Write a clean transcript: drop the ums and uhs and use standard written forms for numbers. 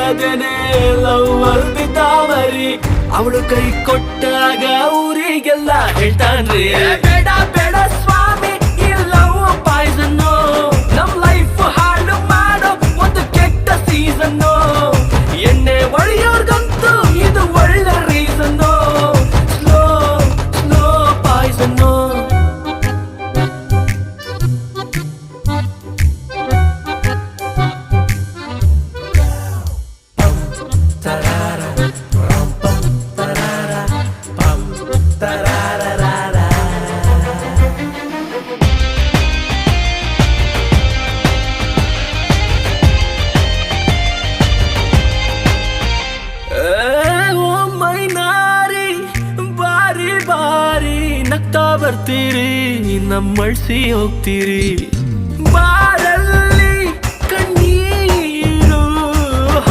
ಹೇಳದೇನೆ lover ಬಿದ್ದಾವರಿ ಅವಳು ಕೈ ಕೊಟ್ಟಾಗ ಊರಿಗೆಲ್ಲ ಹೇಳ್ತಾನ್ರಿ ಬೇಡ ಬೇಡ ಸ್ವಾಮಿ ಈ ಲವ್ ಪಾಯ್ಸನ್ನು ನಮ್ ಲೈಫ್ ಹಾಳು ಮಾಡೋ ಒಂದು ಕೆಟ್ಟ ಸೀಸನ್ನು ಎಣ್ಣೆ ಒಳ್ಳೆಯವ್ರಿಗಂತೂ ಇದು ಒಳ್ಳೆ ರೀಸನ್ನು ಸ್ಲೋ ಸ್ಲೋ ಪಾಯ್ಸನ್ನು ಬಾರಿ ಬಾರಿ ನಗ್ತಾ ಬರ್ತೀರಿ ನಮ್ಮಳ್ಸಿ ಹೋಗ್ತೀರಿ